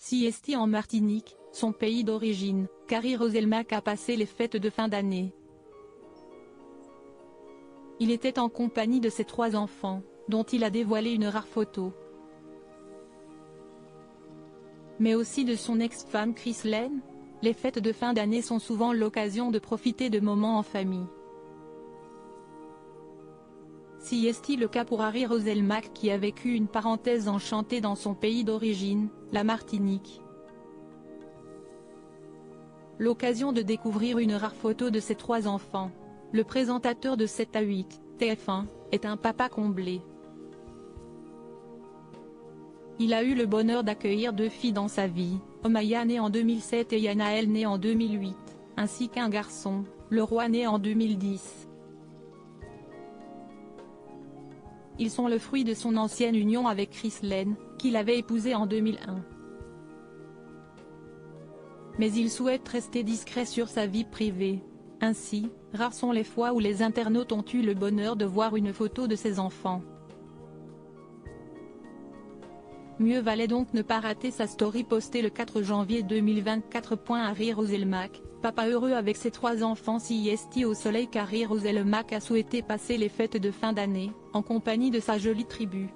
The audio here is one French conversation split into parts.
Siesti en Martinique, son pays d'origine, Carrie Roselmack a passé les fêtes de fin d'année. Il était en compagnie de ses 3 enfants, dont il a dévoilé une rare photo. Mais aussi de son ex-femme Chris Lane. Les fêtes de fin d'année sont souvent l'occasion de profiter de moments en famille. Siesti le cas pour Harry Roselmack qui a vécu une parenthèse enchantée dans son pays d'origine, la Martinique. L'occasion de découvrir une rare photo de ses 3 enfants. Le présentateur de 7 à 8, TF1, est un papa comblé. Il a eu le bonheur d'accueillir 2 filles dans sa vie, Omaya née en 2007 et Yanaël née en 2008, ainsi qu'un garçon, le roi né en 2010. Ils sont le fruit de son ancienne union avec Chris Lane, qu'il avait épousée en 2001. Mais il souhaite rester discret sur sa vie privée. Ainsi, rares sont les fois où les internautes ont eu le bonheur de voir une photo de ses enfants. Mieux valait donc ne pas rater sa story postée le 4 janvier 2024. Harry Roselmack, papa heureux avec ses 3 enfants. Siesti au soleil. Harry Roselmack a souhaité passer les fêtes de fin d'année, en compagnie de sa jolie tribu.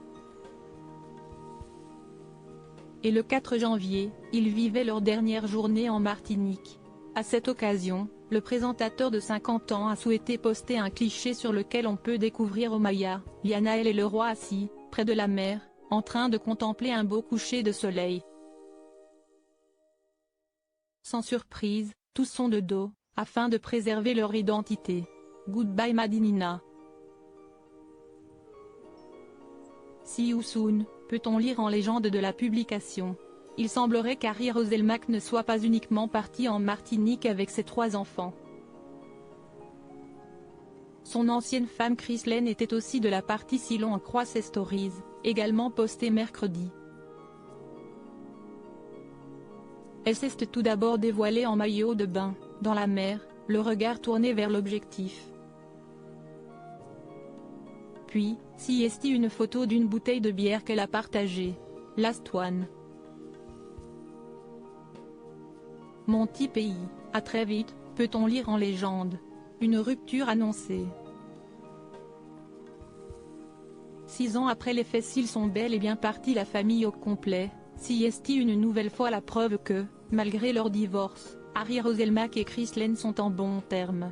Et le 4 janvier, ils vivaient leur dernière journée en Martinique. À cette occasion, le présentateur de 50 ans a souhaité poster un cliché sur lequel on peut découvrir Omaya, Yanaël et le roi assis, près de la mer, en train de contempler un beau coucher de soleil. Sans surprise, tous sont de dos, afin de préserver leur identité. Goodbye Madinina. See you soon, peut-on lire en légende de la publication. Il semblerait qu'Harry Roselmack ne soit pas uniquement parti en Martinique avec ses 3 enfants. Son ancienne femme Chris Lane était aussi de la partie si l'on en croit ses stories, également postées mercredi. Elle s'est tout d'abord dévoilée en maillot de bain, dans la mer, le regard tourné vers l'objectif. Puis, Siesti une photo d'une bouteille de bière qu'elle a partagée. Last one. Mon petit pays, à très vite, peut-on lire en légende. Une rupture annoncée. 6 ans après les faits, s'ils sont bel et bien partis la famille au complet, Siesti une nouvelle fois la preuve que, malgré leur divorce, Harry Roselmack et Chris Lane sont en bons termes.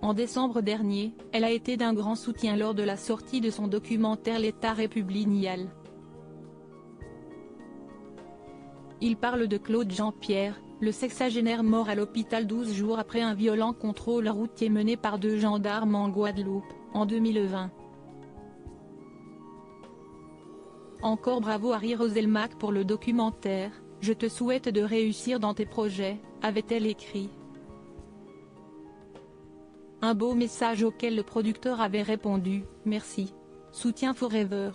En décembre dernier, elle a été d'un grand soutien lors de la sortie de son documentaire L'État républicain. Il parle de Claude Jean-Pierre, le sexagénaire mort à l'hôpital 12 jours après un violent contrôle routier mené par 2 gendarmes en Guadeloupe, en 2020. Encore bravo Harry Roselmack pour le documentaire, je te souhaite de réussir dans tes projets, avait-elle écrit. Un beau message auquel le producteur avait répondu, merci. Soutien forever.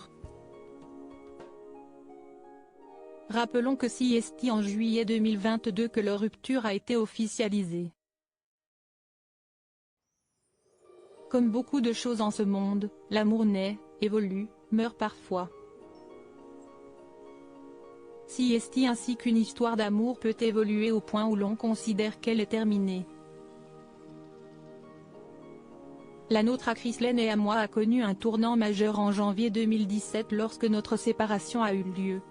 Rappelons que Siesti en juillet 2022 que leur rupture a été officialisée. Comme beaucoup de choses en ce monde, l'amour naît, évolue, meurt parfois. Siesti ainsi qu'une histoire d'amour peut évoluer au point où l'on considère qu'elle est terminée. La nôtre à Chris Lane et à moi a connu un tournant majeur en janvier 2017 lorsque notre séparation a eu lieu.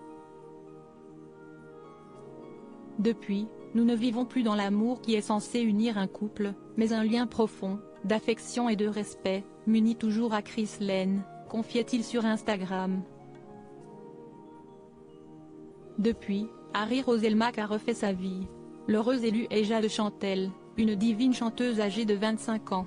Depuis, nous ne vivons plus dans l'amour qui est censé unir un couple, mais un lien profond, d'affection et de respect, m'unit toujours à Chris Lane, confiait-il sur Instagram. Depuis, Harry Roselmack a refait sa vie. L'heureuse élue est Jade Chantel, une divine chanteuse âgée de 25 ans.